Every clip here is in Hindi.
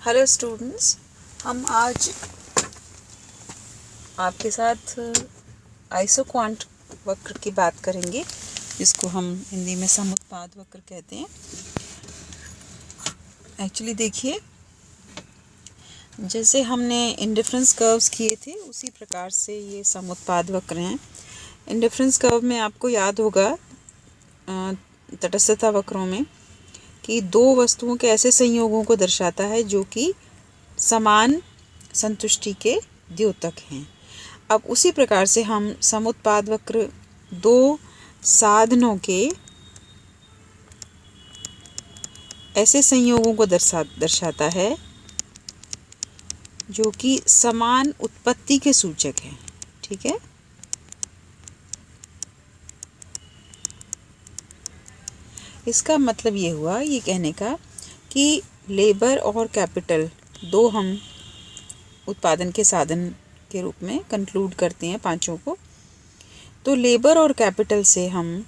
हेलो स्टूडेंट्स, हम आज आपके साथ आइसोक्वांट वक्र की बात करेंगे, जिसको हम हिंदी में समुत्पाद वक्र कहते हैं। एक्चुअली देखिए, जैसे हमने इंडिफरेंस कर्व्स किए थे उसी प्रकार से ये समुत्पाद वक्र हैं। इंडिफरेंस कर्व में आपको याद होगा तटस्थता वक्रों में कि दो वस्तुओं के ऐसे संयोगों को दर्शाता है जो कि समान संतुष्टि के द्योतक हैं। अब उसी प्रकार से हम समुत्पाद वक्र दो साधनों के ऐसे संयोगों को दर्शाता है जो कि समान उत्पत्ति के सूचक हैं। ठीक है, इसका मतलब ये हुआ ये कहने का कि लेबर और कैपिटल दो हम उत्पादन के साधन के रूप में कंक्लूड करते हैं पांचों को। तो लेबर और कैपिटल से हम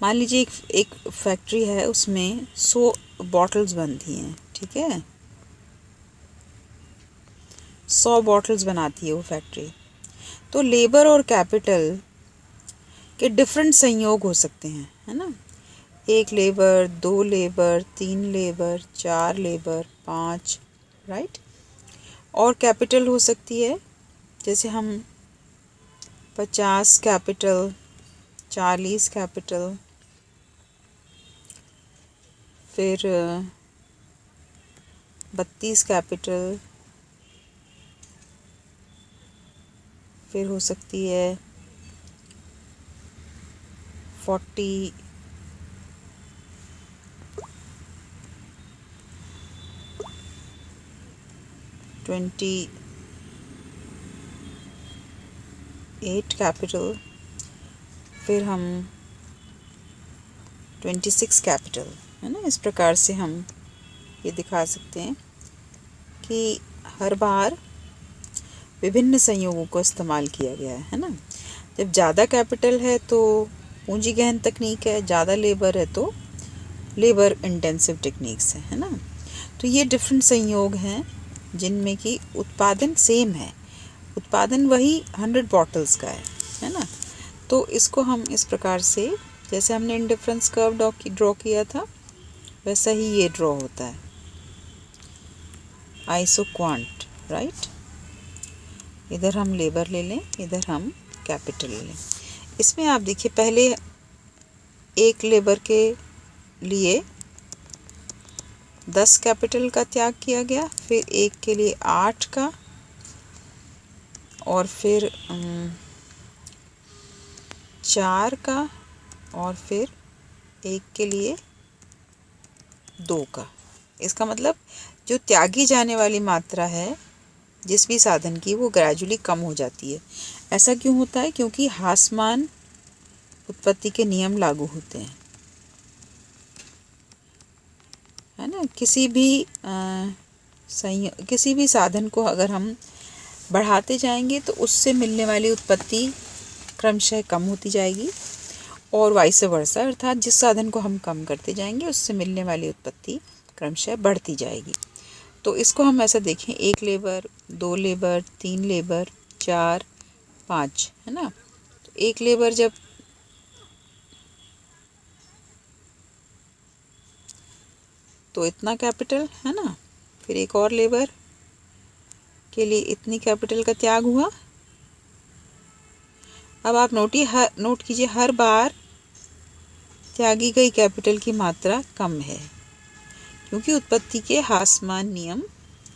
मान लीजिए एक फैक्ट्री है, उसमें 100 बॉटल्स बनती हैं। ठीक है, 100 बॉटल्स बनाती है वो फैक्ट्री। तो लेबर और कैपिटल के डिफरेंट संयोग हो सकते हैं, है ना। 1 labour, 2 labour, 3 labour, 4 labour, 5, right. और कैपिटल हो सकती है, जैसे हम 50 कैपिटल, 40 कैपिटल, फिर 32 कैपिटल, फिर हो सकती है 40, 28 कैपिटल, फिर हम 26 कैपिटल, है ना। इस प्रकार से हम ये दिखा सकते हैं कि हर बार विभिन्न संयोगों को इस्तेमाल किया गया है ना। जब ज़्यादा कैपिटल है तो पूंजी गहन तकनीक है, ज़्यादा लेबर है तो लेबर इंटेंसिव टेक्निक्स है ना। तो ये डिफरेंट संयोग हैं जिनमें कि उत्पादन सेम है, उत्पादन वही 100 बॉटल्स का है ना। तो इसको हम इस प्रकार से, जैसे हमने इंडिफरेंस कर्व ड्रॉ किया था, वैसा ही ये ड्रॉ होता है, आइसोक्वांट, राइट। इधर हम लेबर ले लें, इधर हम कैपिटल ले लें। इसमें आप देखिए, पहले एक लेबर के लिए 10 कैपिटल का त्याग किया गया, फिर एक के लिए 8 का, और फिर 4 का, और फिर एक के लिए 2 का। इसका मतलब जो त्यागी जाने वाली मात्रा है जिस भी साधन की, वो ग्रेजुअली कम हो जाती है। ऐसा क्यों होता है? क्योंकि ह्रासमान उत्पत्ति के नियम लागू होते हैं, है ना। किसी भी साधन को अगर हम बढ़ाते जाएंगे तो उससे मिलने वाली उत्पत्ति क्रमशः कम होती जाएगी, और वाइस वर्सा, अर्थात जिस साधन को हम कम करते जाएंगे उससे मिलने वाली उत्पत्ति क्रमशः बढ़ती जाएगी। तो इसको हम ऐसा देखें, 1 लेबर, 2 लेबर, 3 लेबर, 4, 5, है ना। तो 1 लेबर जब तो इतना कैपिटल, है ना। फिर एक और लेबर के लिए इतनी कैपिटल का त्याग हुआ। अब आप नोट कीजिए, हर बार त्यागी गई कैपिटल की मात्रा कम है, क्योंकि उत्पत्ति के ह्रासमान नियम